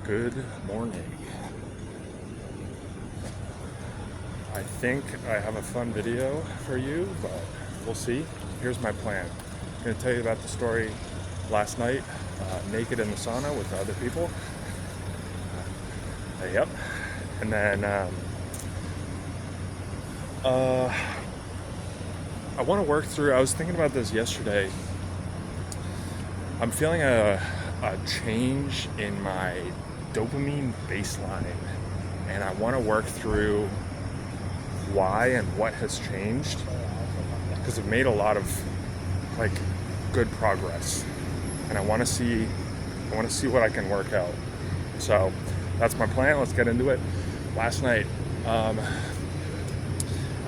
Good morning. I think I have a fun video for you, but we'll see. Here's my plan. I'm going to tell you about the story last night, naked in the sauna with other people. Yep. And then I want to work through, I was thinking about this yesterday. I'm feeling a change in my dopamine baseline, and I want to work through why and what has changed, because I've made a lot of good progress, and I want to see what I can work out. So that's my plan. Let's get into it. Last night, I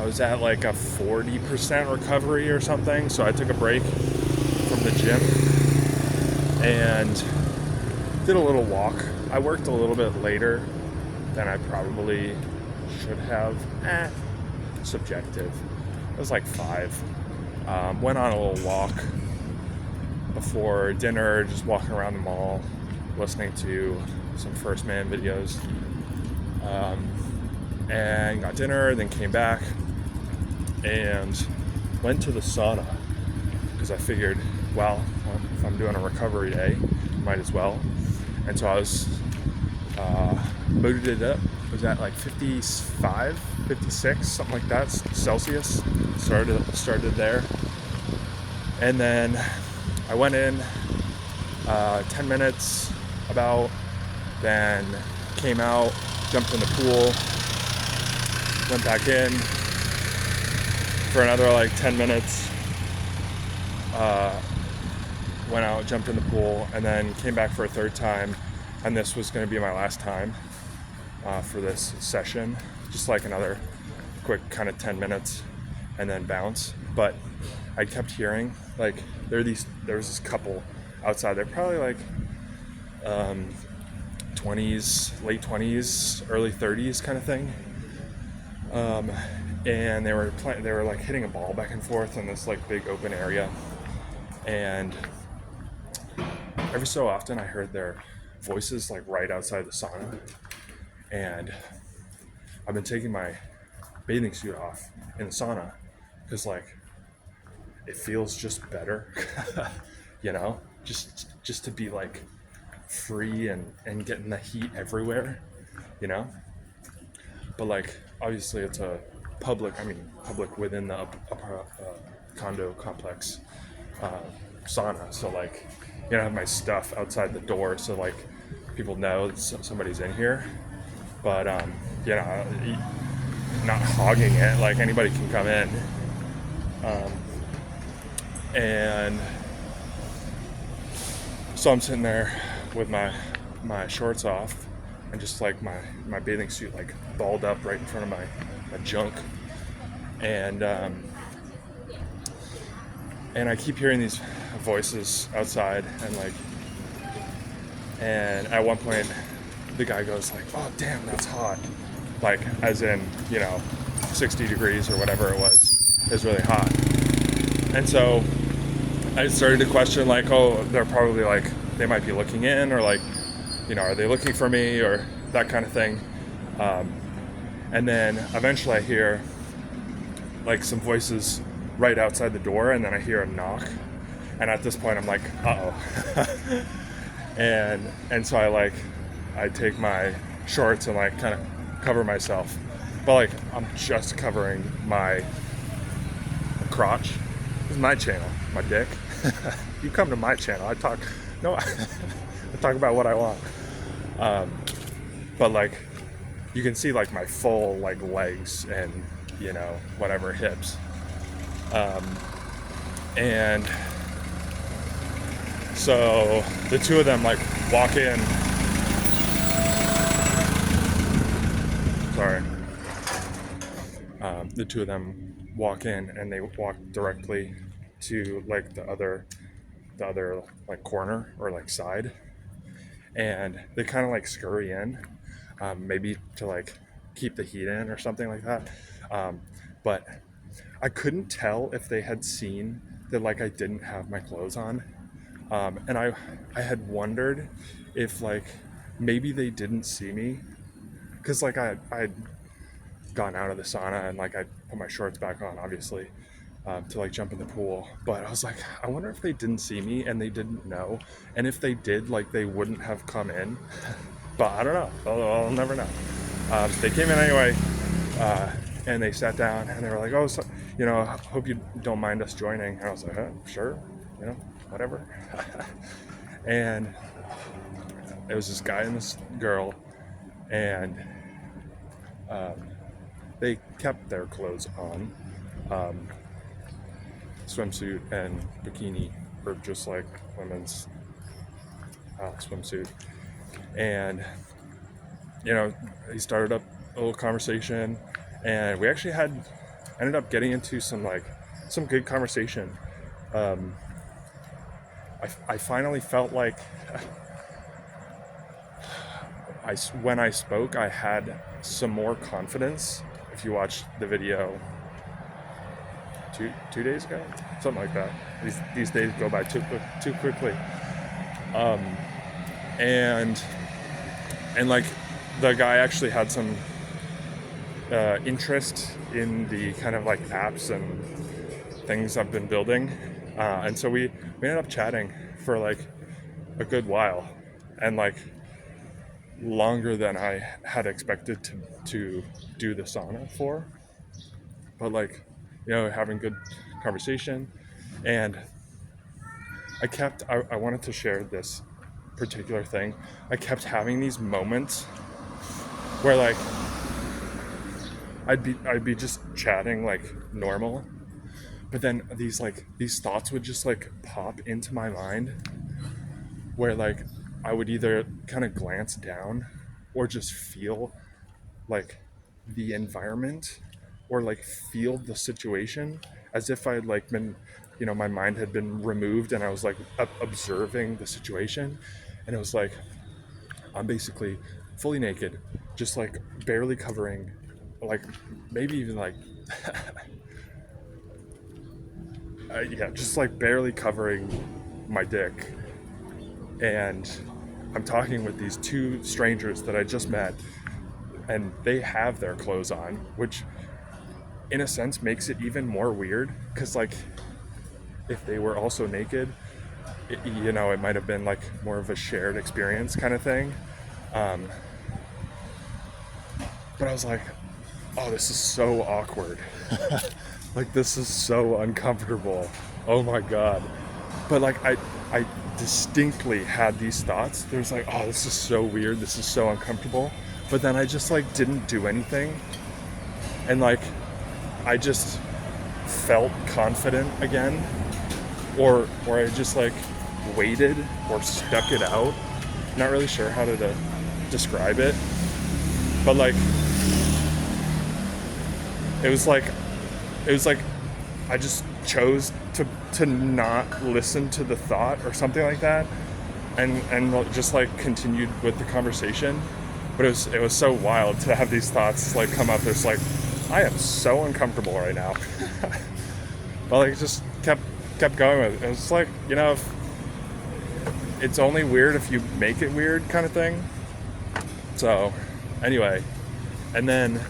was at like a 40% recovery or something, so I took a break from the gym and did a little walk. I worked a little bit later than I probably should have. Subjective. It was like 5. Went on a little walk before dinner, just walking around the mall, listening to some First Man videos, and got dinner, then came back and went to the sauna because I figured, well, if I'm doing a recovery day, might as well. And so I was booted it up. It was at like 55, 56, something like that, Celsius. Started there. And then I went in 10 minutes about, then came out, jumped in the pool, went back in for another like 10 minutes, went out, jumped in the pool, and then came back for a third time. And this was going to be my last time for this session, just like another quick kind of 10 minutes and then bounce. But I kept hearing like there was this couple outside. They're probably like 20s, late 20s, early 30s kind of thing. And they were like hitting a ball back and forth in this like big open area. And every so often I heard their voices like right outside the sauna. And I've been taking my bathing suit off in the sauna because like it feels just better, just to be like free and getting the heat everywhere, but like obviously it's a public within the upper condo complex sauna, so like I have my stuff outside the door so like people know that somebody's in here, but not hogging it, like anybody can come in. And so I'm sitting there with my shorts off and just like my bathing suit like balled up right in front of my junk, and I keep hearing these voices outside, and at one point the guy goes like, "Oh damn, that's hot," like as in 60 degrees or whatever it was. It was really hot. And so I started to question like, oh, they're probably like, they might be looking in, or like, are they looking for me, or that kind of thing. And then eventually I hear like some voices right outside the door, and then I hear a knock. And at this point I'm like, uh-oh. and so I take my shorts and like kind of cover myself, but like I'm just covering my crotch. This is my channel, my dick. You come to my channel, I talk about what I want. But like you can see like my full like legs and whatever hips. And so the two of them like walk in. Sorry. The two of them walk in, and they walk directly to like the other like corner or like side, and they kind of like scurry in, maybe to like keep the heat in or something like that. But I couldn't tell if they had seen that like I didn't have my clothes on. And I had wondered if like maybe they didn't see me, because like I'd gone out of the sauna and like I put my shorts back on, obviously, to like jump in the pool. But I was like, I wonder if they didn't see me and they didn't know, and if they did, like they wouldn't have come in. But I don't know. I'll never know. They came in anyway, and they sat down and they were like, "Oh, so, hope you don't mind us joining." And I was like, "Sure, whatever." And it was this guy and this girl, and they kept their clothes on, swimsuit and bikini, or just like women's swimsuit. And he started up a little conversation, and we actually ended up getting into some good conversation. I finally felt like when I spoke, I had some more confidence. If you watched the video 2 days ago, something like that. These days go by too quickly. And like the guy actually had some interest in the kind of like apps and things I've been building, and so we ended up chatting for like a good while, and like longer than I had expected to do the sauna for. But like, having good conversation, and I wanted to share this particular thing. I kept having these moments where like I'd be just chatting like normal, but then these thoughts would just like pop into my mind, where like I would either kind of glance down or just feel like the environment, or like feel the situation, as if I had like been, my mind had been removed and I was like observing the situation. And it was like I'm basically fully naked, just like barely covering, like maybe even like yeah, just like barely covering my dick. And I'm talking with these two strangers that I just met, and they have their clothes on, which in a sense makes it even more weird, because like if they were also naked, it might have been like more of a shared experience kind of thing. But I was like, oh, this is so awkward. Like, this is so uncomfortable. Oh my God. But like I distinctly had these thoughts. There's like, oh, this is so weird, this is so uncomfortable. But then I just like didn't do anything, and like I just felt confident again, or I just like waited or stuck it out. Not really sure how to describe it, but like it was like I just chose to not listen to the thought or something like that, and just like continued with the conversation. But it was so wild to have these thoughts like come up. There's like, I am so uncomfortable right now. But like just kept going with it. It was like, it's only weird if you make it weird, kind of thing. So anyway, and then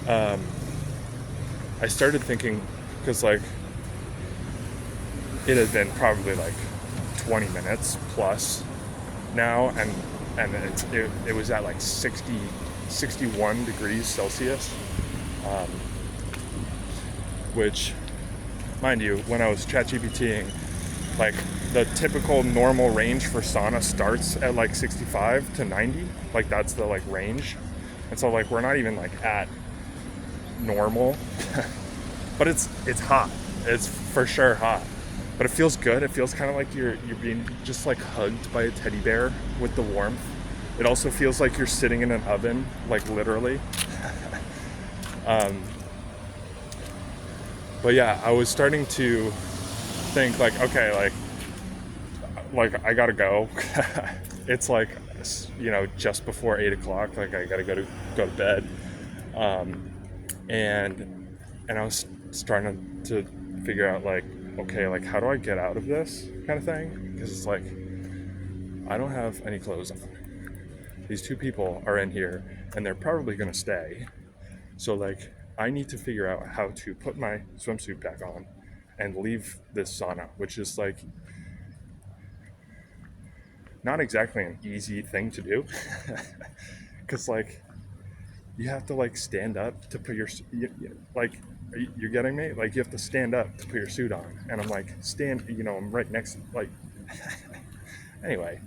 I started thinking, because like it had been probably like 20 minutes plus now, and it was at like 61 degrees Celsius, which, mind you, when I was ChatGPTing, like the typical normal range for sauna starts at like 65 to 90, like that's the like range. And so like we're not even like at normal, but it's hot. It's for sure hot, but it feels good. It feels kind of like you're being just like hugged by a teddy bear with the warmth. It also feels like you're sitting in an oven, like literally. But yeah, I was starting to think like, okay, like I gotta go. It's like, just before 8:00. Like I gotta go to bed. And I was starting to figure out like, okay, like how do I get out of this kind of thing? Because it's like I don't have any clothes on. These two people are in here and they're probably going to stay. So, like, I need to figure out how to put my swimsuit back on and leave this sauna, which is like not exactly an easy thing to do. Because, like, you have to, like, stand up to put your, like, you're getting me? Like, you have to stand up to put your suit on. And I'm like, I'm right next, like, anyway.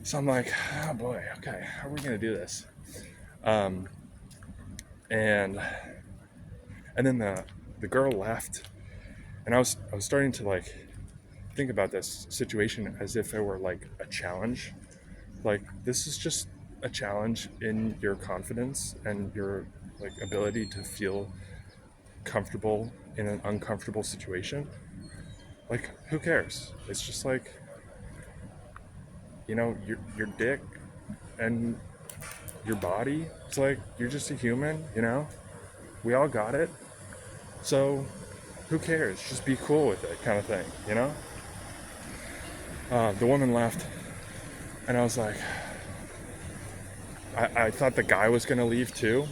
So I'm like, oh boy, okay, how are we going to do this? Um, and then the girl left, and I was starting to, like, think about this situation as if it were like a challenge. Like, this is just a challenge in your confidence and your, like, ability to feel comfortable in an uncomfortable situation. Like, who cares? It's just like, your dick and your body. It's like, you're just a human, we all got it. So who cares? Just be cool with it, kind of thing, The woman left, and I was like, I thought the guy was gonna leave too,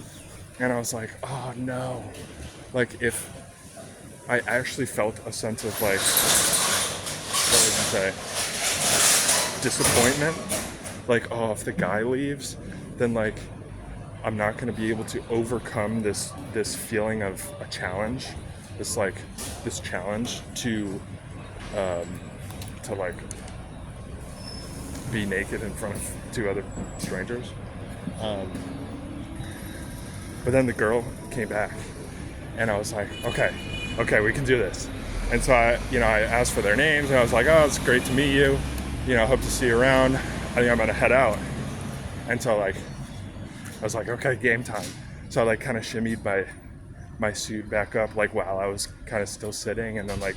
and I was like, oh no. Like, if I actually felt a sense of, like, what would you say, disappointment. Like, oh, if the guy leaves, then, like, I'm not gonna be able to overcome this feeling of a challenge, this challenge to like be naked in front of two other strangers. But then the girl came back, and I was like, okay, we can do this. And so I asked for their names, and I was like, oh, it's great to meet you. Hope to see you around. I think I'm gonna head out. And so, like, I was like, okay, game time. So I, like, kind of shimmied my suit back up, like, while I was kind of still sitting, and then, like,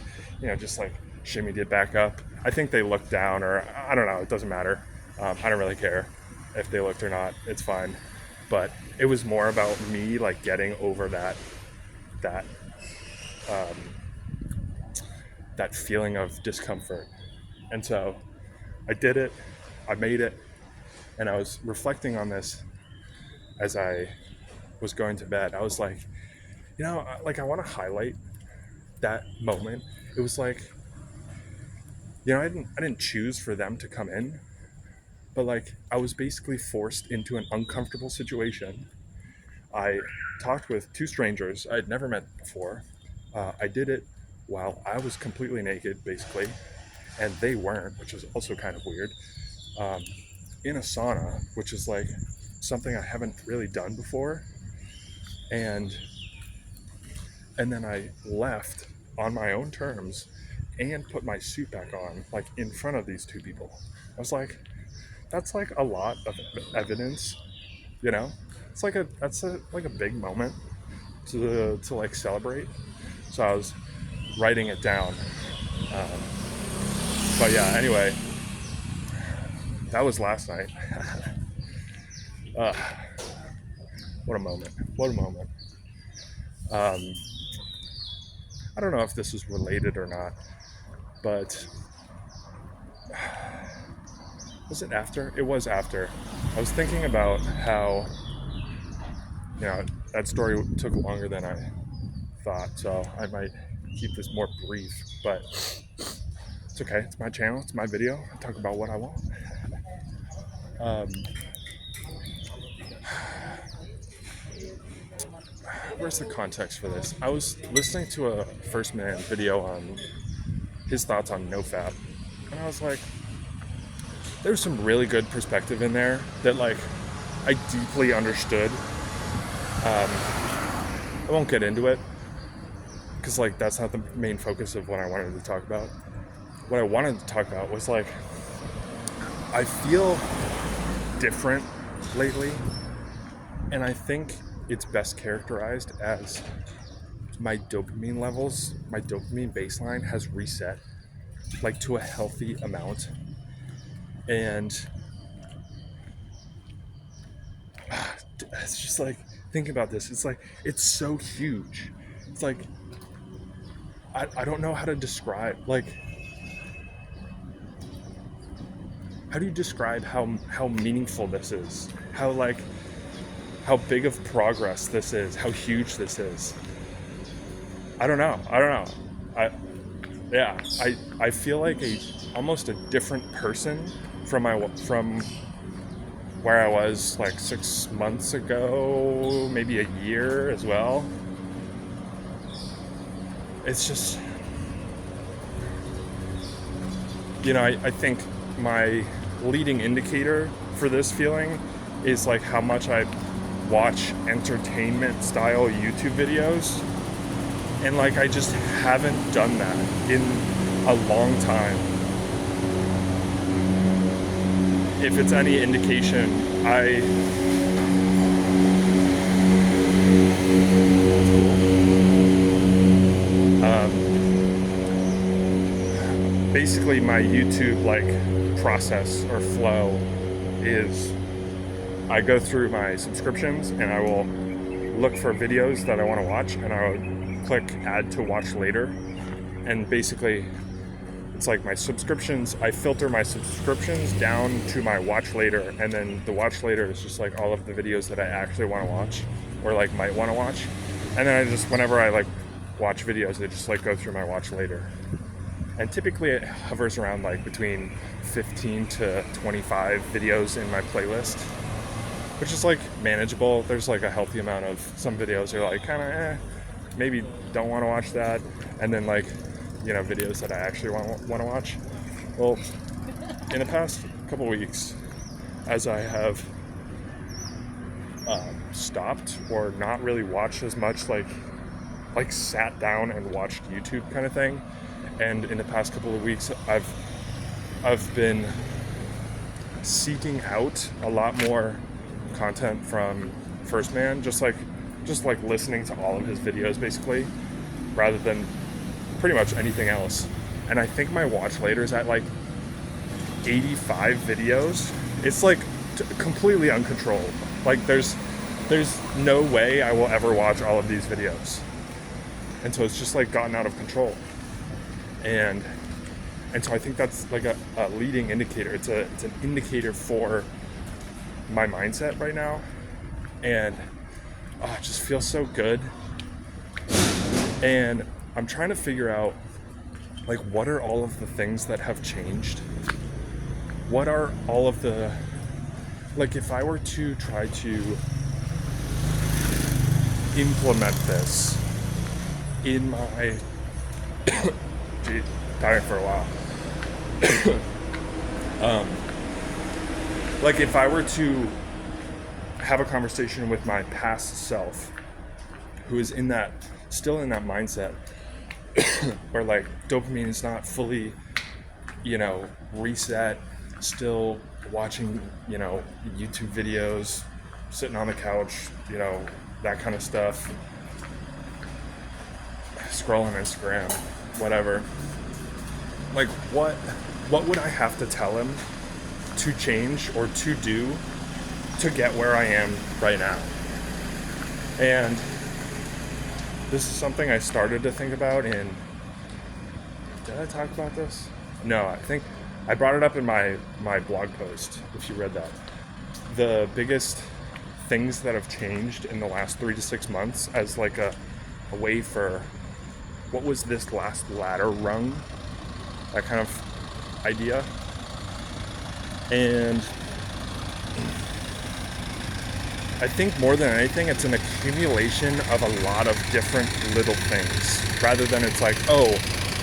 just, like, shimmied it back up. I think they looked down, or I don't know. It doesn't matter. I don't really care if they looked or not. It's fine. But it was more about me, like, getting over that feeling of discomfort. And so I did it. I made it. And I was reflecting on this as I was going to bed. I was like, I want to highlight that moment. It was like, I didn't choose for them to come in, but, like, I was basically forced into an uncomfortable situation. I talked with two strangers I had never met before. I did it while I was completely naked, basically, and they weren't, which is also kind of weird. In a sauna, which is, like, something I haven't really done before, and then I left on my own terms and put my suit back on, like, in front of these two people. I was like, that's, like, a lot of evidence, It's like that's a big moment to like celebrate. So I was writing it down. But yeah, anyway, that was last night. What a moment. What a moment. I don't know if this is related or not, but was it after? It was after. I was thinking about how, that story took longer than I thought, so I might keep this more brief, but it's okay. It's my channel. It's my video. I talk about what I want. Where's the context for this? I was listening to a First Man video on his thoughts on NoFap, and I was like, there's some really good perspective in there that, like, I deeply understood. I won't get into it because, like, that's not the main focus of what I wanted to talk about. What I wanted to talk about was, like, I feel different lately, and I think it's best characterized as my dopamine levels, my dopamine baseline has reset, like, to a healthy amount. And it's just like, think about this. It's like, it's so huge. It's like, I don't know how to describe, like, how do you describe how meaningful this is? How big of progress this is? How huge this is? I don't know. I feel like almost a different person from where I was like 6 months ago, maybe a year as well. It's just, I think my leading indicator for this feeling is like how much I watch entertainment style YouTube videos. And like, I just haven't done that in a long time. If it's any indication, basically my YouTube like process or flow is I go through my subscriptions and I will look for videos that I want to watch, and I will click add to watch later. And basically it's like my subscriptions, I filter my subscriptions down to my watch later, and then the watch later is just like all of the videos that I actually want to watch or like might want to watch. And then I just, whenever I like watch videos, I just like go through my watch later. And typically it hovers around like between 15 to 25 videos in my playlist, which is like manageable. There's like a healthy amount of some videos are like kind of maybe don't want to watch that, and then like videos that I actually want to watch. Well, in the past couple weeks, as I have stopped or not really watched as much, like sat down and watched YouTube kind of thing, and in the past couple of weeks I've been seeking out a lot more content from First Man, just like listening to all of his videos basically, rather than pretty much anything else. And I think my watch later is at like 85 videos. It's like completely uncontrolled. Like there's no way I will ever watch all of these videos. And so it's just like gotten out of control. And so I think that's like a leading indicator. It's an indicator for my mindset right now. And it just feels so good. And I'm trying to figure out, like, what are all of the things that have changed? What are all of the, like, if I were to try to implement this in my, gee, tired for a while. Like, if I were to have a conversation with my past self, who is still in that mindset, where like dopamine is not fully, reset, still watching, YouTube videos, sitting on the couch, that kind of stuff, scrolling Instagram, whatever. Like, what would I have to tell him to change or to do to get where I am right now? And this is something I started to think about did I talk about this? No, I think I brought it up in my blog post, if you read that. The biggest things that have changed in the last 3 to 6 months as like a way for, what was this last ladder rung? That kind of idea. And I think more than anything, it's an accumulation of a lot of different little things, rather than it's like, oh,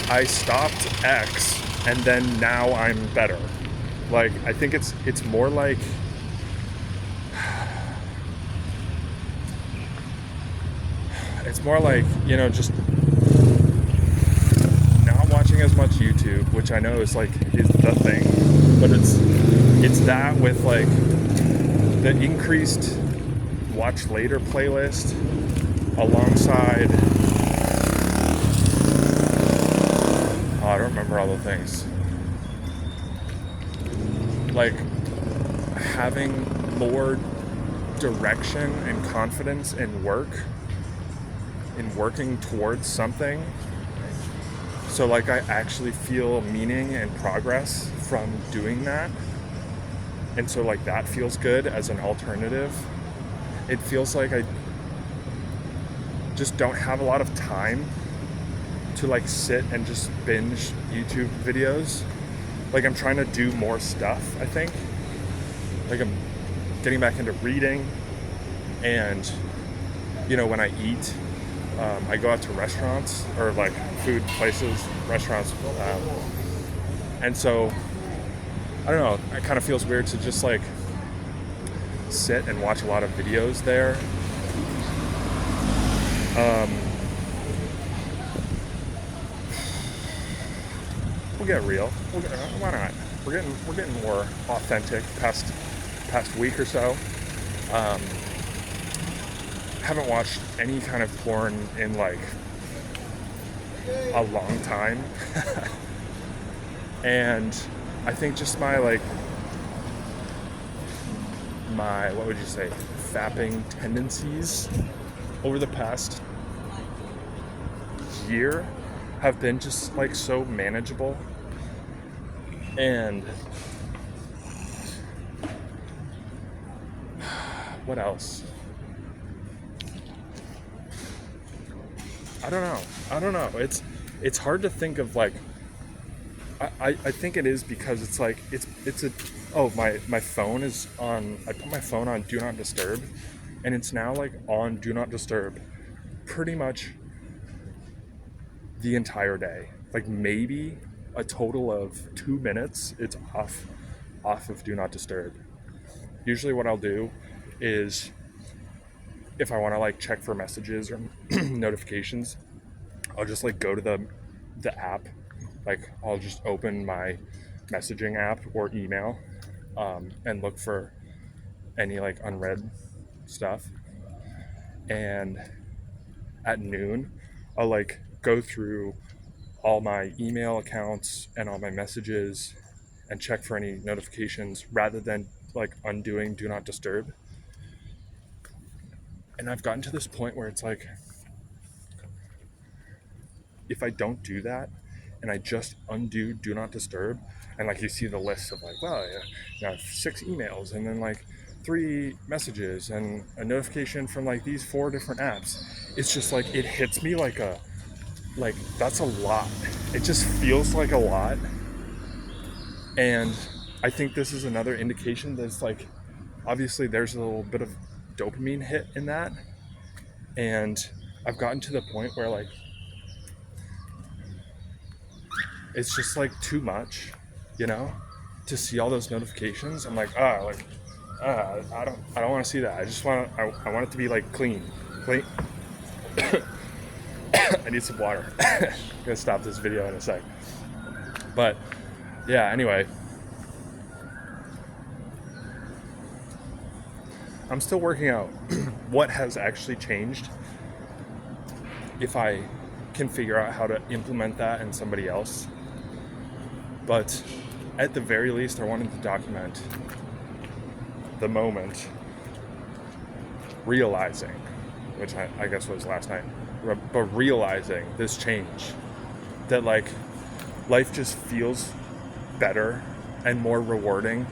I stopped X and then now I'm better. Like, I think it's more like, just not watching as much YouTube, which I know is the thing, but it's that with like the increased watch later playlist alongside, I don't remember all the things, like having more direction and confidence in working towards something. So like I actually feel meaning and progress from doing that, And so like that feels good as an alternative. It feels like I just don't have a lot of time to like sit and just binge YouTube videos. Like I'm trying to do more stuff, I think. Like I'm getting back into reading, and you know, when I eat, I go out to restaurants or like food places, restaurants, and so I don't know, it kind of feels weird to just like sit and watch a lot of videos there. We'll get real. Why not? We're getting more authentic past week or so. Haven't watched any kind of porn in like a long time. And I think just my what would you say, fapping tendencies over the past year have been just like so manageable. And what else? I don't know. It's hard to think of like, I think it is because it's like, my phone is on, I put my phone on Do Not Disturb, and it's now like on Do Not Disturb pretty much the entire day. Like maybe a total of 2 minutes it's off of Do Not Disturb. Usually what I'll do is, if I want to like check for messages or notifications, I'll just like go to the app. Like I'll just open my messaging app or email, and look for any like unread stuff. And at noon, I'll like go through all my email accounts and all my messages and check for any notifications rather than like undoing Do Not Disturb. And I've gotten to this point where it's like, if I don't do that and I just undo Do Not Disturb, and like you see the list of like, well, you have 6 emails and then like 3 messages and a notification from like these 4 different apps, it's just like, it hits me like that's a lot. It just feels like a lot. And I think this is another indication that it's like, obviously there's a little bit of dopamine hit in that. And I've gotten to the point where like, it's just like too much, you know, to see all those notifications. I'm like, I don't want to see that. I want it to be like clean. I need some water. I'm gonna stop this video in a sec. But yeah, anyway, I'm still working out what has actually changed, if I can figure out how to implement that in somebody else. But at the very least, I wanted to document the moment realizing, which I guess was last night, but realizing this change, that like life just feels better and more rewarding.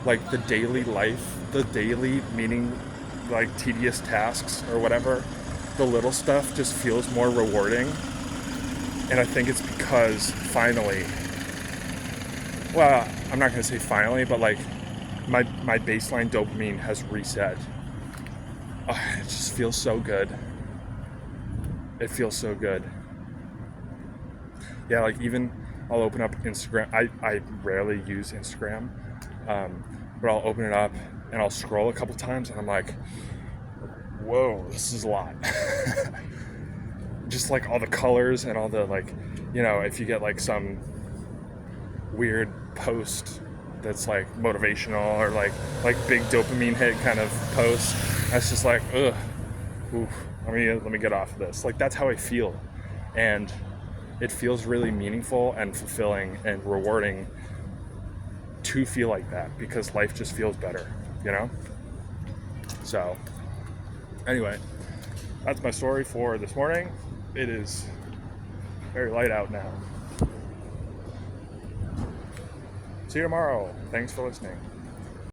Like the daily meaning like tedious tasks or whatever, the little stuff just feels more rewarding. And I think it's because finally, well, I'm not going to say finally, but like my baseline dopamine has reset. It just feels so good. It feels so good. Yeah, like even I'll open up Instagram. I rarely use Instagram, but I'll open it up and I'll scroll a couple times and I'm like, whoa, this is a lot. Just like all the colors and all the like, you know, if you get like some weird post that's like motivational or like big dopamine hit kind of post, that's just like, ugh, oof, let me get off of this. Like that's how I feel, and it feels really meaningful and fulfilling and rewarding to feel like that, because life just feels better, you know? So anyway, that's my story for this morning. It is very light out now. See you tomorrow. Thanks for listening.